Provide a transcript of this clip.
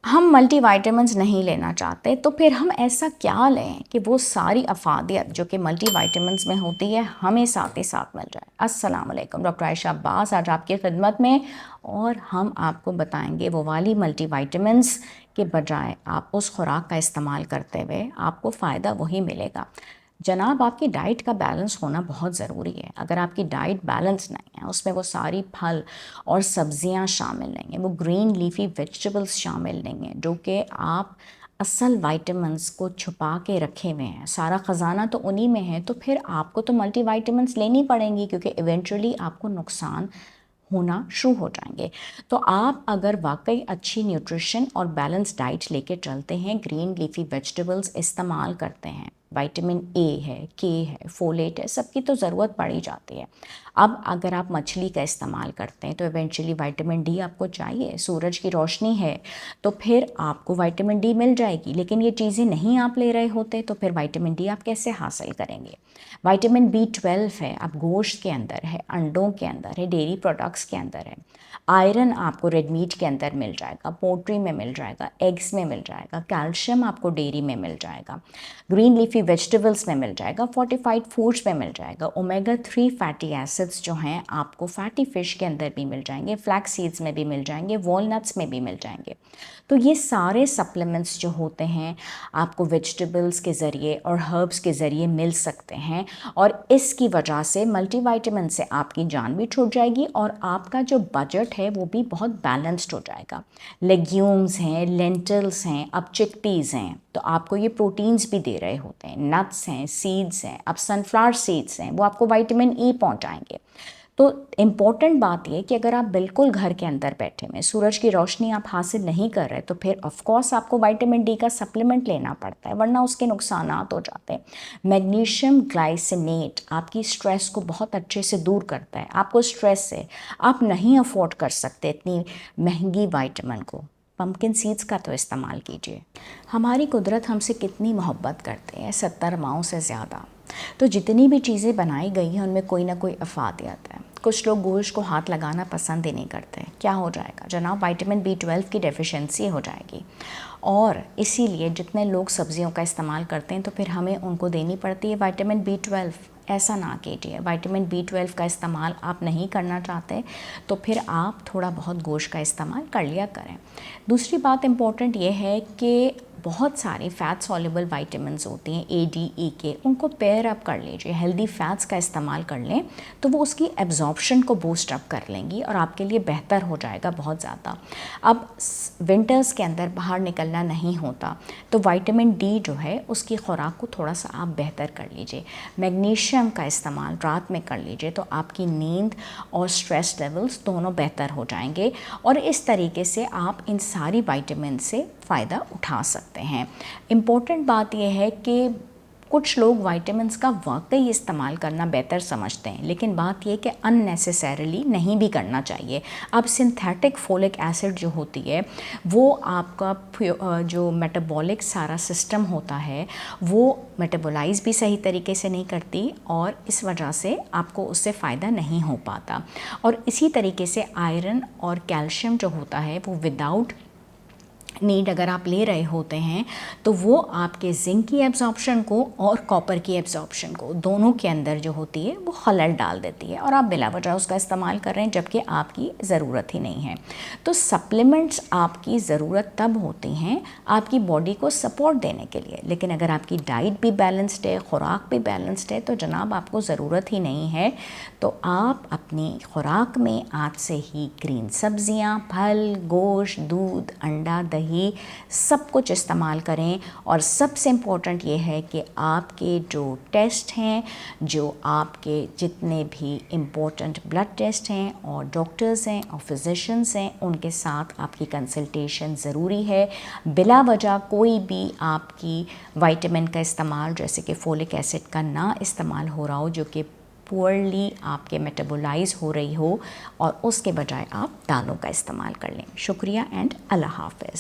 हम मल्टीविटामिन्स नहीं लेना चाहते, तो फिर हम ऐसा क्या लें कि वो सारी अफादियत जो कि मल्टीविटामिन्स में होती है हमें साथ ही साथ मिल जाए। अस्सलाम वालेकुम, डॉक्टर आयशा अब्बास आज आपकी खिदमत में, और हम आपको बताएंगे वो वाली मल्टीविटामिन्स के बजाय आप उस खुराक का इस्तेमाल करते हुए आपको फ़ायदा वही मिलेगा। जनाब, आपकी डाइट का बैलेंस होना बहुत ज़रूरी है। अगर आपकी डाइट बैलेंस नहीं है, उसमें वो सारी फल और सब्जियां शामिल नहीं हैं, वो ग्रीन लीफी वेजिटेबल्स शामिल नहीं हैं जो कि आप असल वाइटामिन्स को छुपा के रखे हुए हैं, सारा ख़जाना तो उन्हीं में है, तो फिर आपको तो मल्टीविटामिन्स लेनी पड़ेंगी क्योंकि इवेंचुअली आपको नुकसान होना शुरू हो जाएंगे। तो आप अगर वाकई अच्छी न्यूट्रिशन और बैलेंस डाइट लेके चलते हैं, ग्रीन लीफी वेजिटेबल्स इस्तेमाल करते हैं, विटामिन ए है, के है, फोलेट है, सबकी तो ज़रूरत पड़ी जाती है। अब अगर आप मछली का इस्तेमाल करते हैं तो इवेंचुअली विटामिन डी आपको चाहिए, सूरज की रोशनी है तो फिर आपको विटामिन डी मिल जाएगी, लेकिन ये चीज़ें नहीं आप ले रहे होते तो फिर विटामिन डी आप कैसे हासिल करेंगे। विटामिन B12 है, अब गोश्त के अंदर है, अंडों के अंदर है, डेयरी प्रोडक्ट्स के अंदर है। आयरन आपको रेड मीट के अंदर मिल जाएगा, पोल्ट्री में मिल जाएगा, एग्स में मिल जाएगा, कैल्शियम आपको डेयरी में मिल जाएगा, ग्रीन लीफी वेजिटेबल्स में मिल जाएगा, फोर्टिफाइड फूड्स में मिल जाएगा, ओमेगा 3 फैटी एसिड्स जो हैं आपको फैटी फिश के अंदर भी मिल जाएंगे, फ्लैक्स सीड्स में भी मिल जाएंगे, वॉलनट्स में भी मिल जाएंगे। तो ये सारे सप्लीमेंट्स जो होते हैं आपको वेजिटेबल्स के ज़रिए और हर्ब्स के ज़रिए मिल सकते हैं, और इसकी वजह से मल्टीविटामिन से आपकी जान भी छूट जाएगी और आपका जो बजट है वो भी बहुत बैलेंस्ड हो जाएगा। लेग्यूम्स हैं, लेंटल्स हैं, अब चिकपीज़ हैं तो आपको ये प्रोटीन्स भी दे रहे होते हैं, नट्स हैं, सीड्स हैं, अब सनफ्लावर सीड्स हैं वो आपको विटामिन ई पहुंचाएंगे। तो इम्पॉर्टेंट बात यह कि अगर आप बिल्कुल घर के अंदर बैठे में सूरज की रोशनी आप हासिल नहीं कर रहे तो फिर ऑफ कोर्स आपको विटामिन डी का सप्लीमेंट लेना पड़ता है, वरना उसके नुकसानात हो जाते हैं। मैग्नीशियम ग्लाइसिनेट आपकी स्ट्रेस को बहुत अच्छे से दूर करता है। आपको स्ट्रेस से आप नहीं अफोर्ड कर सकते इतनी महंगी विटामिन को, पम्पकिन सीड्स का तो इस्तेमाल कीजिए। हमारी कुदरत हमसे कितनी मोहब्बत करते हैं, 70 माओं से ज़्यादा। तो जितनी भी चीज़ें बनाई गई हैं उनमें कोई ना कोई अफादियत है। कुछ लोग गोश्त को हाथ लगाना पसंद ही नहीं करते। क्या हो जाएगा जनाब, विटामिन B12 की डेफिशिएंसी हो जाएगी, और इसीलिए जितने लोग सब्जियों का इस्तेमाल करते हैं तो फिर हमें उनको देनी पड़ती है विटामिन B12। ऐसा ना कीजिए। विटामिन B12 का इस्तेमाल आप नहीं करना चाहते तो फिर आप थोड़ा बहुत गोश्त का इस्तेमाल कर लिया करें। दूसरी बात इम्पॉर्टेंट ये है कि बहुत सारी फ़ैट सॉल्युबल विटामिन्स होती हैं A, D, E के, उनको पेयर अप कर लीजिए, हेल्दी फ़ैट्स का इस्तेमाल कर लें तो वो उसकी एब्जॉर्प्शन को बूस्ट अप कर लेंगी और आपके लिए बेहतर हो जाएगा बहुत ज़्यादा। अब विंटर्स के अंदर बाहर निकलना नहीं होता तो विटामिन डी जो है उसकी खुराक को थोड़ा सा आप बेहतर कर लीजिए। मैग्नीशियम का इस्तेमाल रात में कर लीजिए तो आपकी नींद और स्ट्रेस लेवल्स दोनों बेहतर हो जाएंगे, और इस तरीके से आप इन सारी विटामिन से फ़ायदा उठा सकते हैं। इम्पोर्टेंट बात यह है कि कुछ लोग विटामिन्स का वाकई इस्तेमाल करना बेहतर समझते हैं, लेकिन बात यह कि अननेसेसरीली नहीं भी करना चाहिए। अब सिंथेटिक फोलिक एसिड जो होती है वो आपका जो मेटाबॉलिक सारा सिस्टम होता है वो मेटाबोलाइज भी सही तरीके से नहीं करती, और इस वजह से आपको उससे फ़ायदा नहीं हो पाता। और इसी तरीके से आयरन और कैल्शियम जो होता है वो विदाउट नीड अगर आप ले रहे होते हैं तो वो आपके जिंक की एब्जॉर्प्शन को और कॉपर की एब्जॉर्प्शन को दोनों के अंदर जो होती है वो खलल डाल देती है, और आप बिला वजह उसका इस्तेमाल कर रहे हैं जबकि आपकी ज़रूरत ही नहीं है। तो सप्लीमेंट्स आपकी ज़रूरत तब होती हैं आपकी बॉडी को सपोर्ट देने के लिए, लेकिन अगर आपकी डाइट भी बैलेंस्ड है, खुराक भी बैलेंस्ड है तो जनाब आपको ज़रूरत ही नहीं है। तो आप अपनी खुराक में आज से ही ग्रीन सब्जियां, फल, गोश्त, दूध, अंडा, दही सब कुछ इस्तेमाल करें। और सबसे इम्पोर्टेंट ये है कि आपके जो टेस्ट हैं, जो आपके जितने भी इम्पोर्टेंट ब्लड टेस्ट हैं और डॉक्टर्स हैं और फिजिशियंस हैं उनके साथ आपकी कंसल्टेशन ज़रूरी है। बिला वजह कोई भी आपकी विटामिन का इस्तेमाल जैसे कि फोलिक एसिड का ना इस्तेमाल हो रहा हो जो कि पुअरली आपके मेटाबोलाइज हो रही हो, और उसके बजाय आप दालों का इस्तेमाल कर लें। शुक्रिया एंड अल्लाह हाफ़िज़।